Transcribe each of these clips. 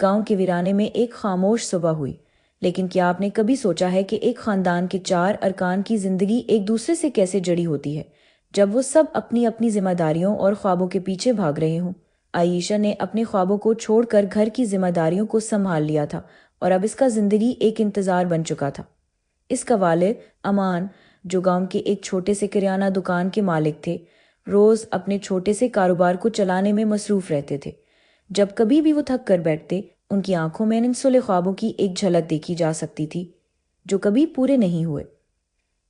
گاؤں کے ویرانے میں ایک خاموش صبح ہوئی، لیکن کیا آپ نے کبھی سوچا ہے کہ ایک خاندان کے 4 ارکان کی زندگی ایک دوسرے سے کیسے جڑی ہوتی ہے جب وہ سب اپنی اپنی ذمہ داریوں اور خوابوں کے پیچھے بھاگ رہے ہوں؟ عائشہ نے اپنے خوابوں کو چھوڑ کر گھر کی ذمہ داریوں کو سنبھال لیا تھا، اور اب اس کا زندگی ایک انتظار بن چکا تھا۔ اس کا والد امان، جو گاؤں کے ایک چھوٹے سے کریانہ دکان کے مالک تھے، روز اپنے چھوٹے سے کاروبار کو چلانے میں مصروف رہتے تھے۔ جب کبھی بھی وہ تھک کر بیٹھتے، ان کی آنکھوں میں انسلے خوابوں کی ایک جھلک دیکھی جا سکتی تھی جو کبھی پورے نہیں ہوئے۔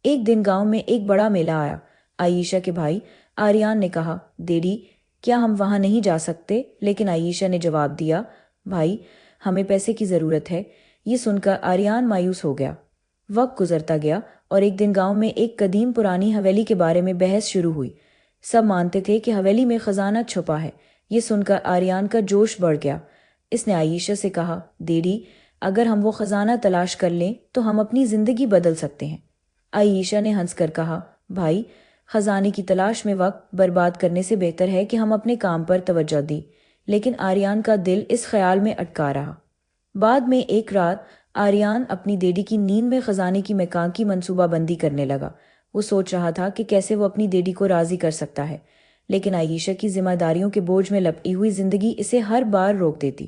ایک دن گاؤں میں ایک بڑا میلہ آیا۔ عائشہ کے بھائی آریان نے کہا، ڈیڈی کیا ہم وہاں نہیں جا سکتے؟ لیکن عائشہ نے جواب دیا، بھائی ہمیں پیسے کی ضرورت ہے۔ یہ سن کر آریان مایوس ہو گیا۔ وقت گزرتا گیا اور ایک دن گاؤں میں ایک قدیم پرانی حویلی کے بارے میں بحث شروع ہوئی۔ سب مانتے تھے کہ حویلی میں خزانہ چھپا ہے۔ یہ سن کر آریان کا جوش بڑھ گیا۔ اس نے عائشہ سے کہا، ڈیڈی اگر ہم وہ خزانہ تلاش کر لیں تو ہم اپنی زندگی بدل سکتے ہیں۔ عائشہ نے ہنس کر کہا، بھائی خزانے کی تلاش میں وقت برباد کرنے سے بہتر ہے کہ ہم اپنے کام پر توجہ دیں۔ لیکن آریان کا دل اس خیال میں اٹکا رہا۔ بعد میں ایک رات آریان اپنی ڈیڈی کی نیند میں خزانے کی مکان کی منصوبہ بندی کرنے لگا۔ وہ سوچ رہا تھا کہ کیسے وہ اپنی ڈیڈی کو راضی کر سکتا ہے، لیکن عائشہ کی ذمہ داریوں کے بوجھ میں لپٹی ہوئی زندگی اسے ہر بار روک دیتی۔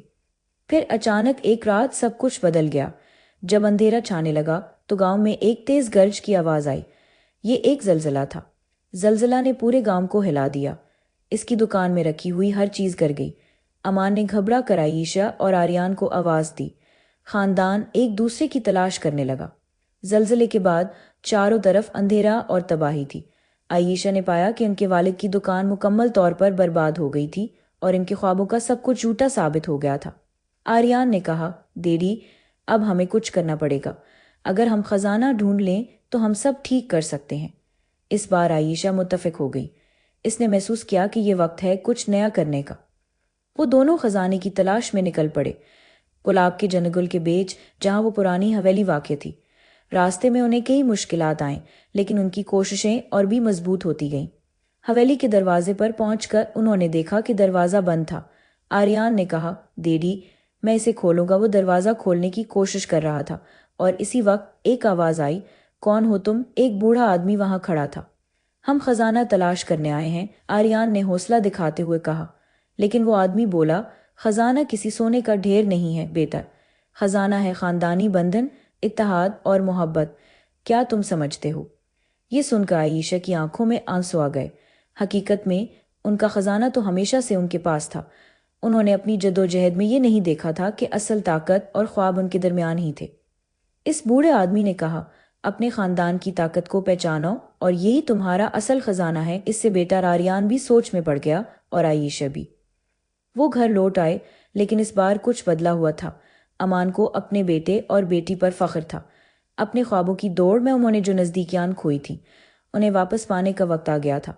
پھر اچانک ایک رات سب کچھ بدل گیا۔ جب اندھیرا چھانے لگا تو گاؤں میں ایک تیز گرج کی آواز آئی۔ یہ ایک زلزلہ تھا۔ زلزلہ نے پورے گاؤں کو ہلا دیا۔ اس کی دکان میں رکھی ہوئی ہر چیز گر گئی۔ امان نے گھبرا کر عائشہ اور آریان کو آواز دی۔ خاندان ایک دوسرے کی تلاش کرنے لگا۔ زلزلے کے بعد چاروں طرف اندھیرا اور تباہی تھی۔ عائشہ نے پایا کہ ان کے والد کی دکان مکمل طور پر برباد ہو گئی تھی اور ان کے خوابوں کا سب کچھ جھوٹا ثابت ہو گیا تھا۔ آریان نے کہا، ڈیڈی اب ہمیں کچھ کرنا پڑے گا۔ اگر ہم خزانہ ڈھونڈ لیں تو ہم سب ٹھیک کر سکتے ہیں۔ اس بار عائشہ متفق ہو گئی۔ اس نے محسوس کیا کہ یہ وقت ہے کچھ نیا کرنے کا۔ وہ دونوں خزانے کی تلاش میں نکل پڑے، گلاب کے جنگل کے بیچ جہاں وہ پرانی حویلی واقع تھی۔ راستے میں انہیں کئی مشکلات آئیں، لیکن ان کی کوششیں اور بھی مضبوط ہوتی گئیں۔ حویلی کے دروازے پر پہنچ کر انہوں نے دیکھا کہ دروازہ بند تھا۔ آریان نے کہا، ڈیڈی میں اسے کھولوں گا۔ وہ دروازہ کھولنے کی کوشش کر رہا تھا اور اسی وقت ایک آواز آئی، کون ہو تم؟ ایک بوڑھا آدمی وہاں کھڑا تھا۔ ہم خزانہ تلاش کرنے آئے ہیں، آریان نے حوصلہ دکھاتے ہوئے کہا۔ لیکن وہ آدمی بولا، خزانہ کسی سونے کا ڈھیر نہیں ہے بیٹا، خزانہ ہے خاندانی بندھن، اتحاد اور محبت۔ کیا تم سمجھتے ہو؟ یہ سن کر عائشہ کی آنکھوں میں آنسو آ گئے۔ حقیقت میں ان کا خزانہ تو ہمیشہ سے ان کے پاس تھا۔ انہوں نے اپنی جدوجہد میں یہ نہیں دیکھا تھا کہ اصل طاقت اور خواب ان کے درمیان ہی تھے۔ اس بوڑھے آدمی نے کہا، اپنے خاندان کی طاقت کو پہچانو اور یہی تمہارا اصل خزانہ ہے۔ اس سے بیٹا آریان بھی سوچ میں پڑ گیا اور عائشہ بھی۔ وہ گھر لوٹ آئے، لیکن اس بار کچھ بدلا ہوا تھا۔ امان کو اپنے بیٹے اور بیٹی پر فخر تھا۔ اپنے خوابوں کی دوڑ میں انہوں نے جو نزدیکیاں کھوئی تھیں، انہیں واپس پانے کا وقت آ گیا تھا۔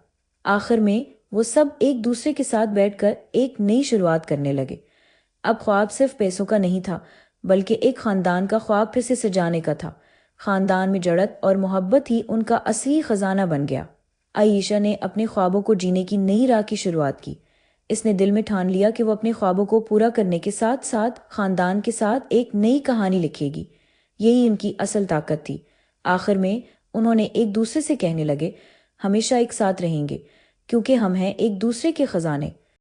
آخر میں وہ سب ایک دوسرے کے ساتھ بیٹھ کر ایک نئی شروعات کرنے لگے۔ اب خواب صرف پیسوں کا نہیں تھا، بلکہ ایک خاندان کا خواب پھر سے سجانے کا تھا۔ خاندان میں جڑت اور محبت ہی ان کا اصلی خزانہ بن گیا۔ عائشہ نے اپنے خوابوں کو جینے کی نئی راہ کی شروعات کی۔ اس نے دل میں ٹھان لیا کہ وہ اپنے خوابوں کو پورا کرنے کے ساتھ ساتھ خاندان کے ساتھ ایک نئی کہانی لکھے گی۔ یہی ان کی اصل طاقت تھی۔ آخر میں انہوں نے ایک دوسرے سے کہنے لگے، ہمیشہ ایک ساتھ رہیں گے کیونکہ ہم ہیں ایک دوسرے کے خزانے۔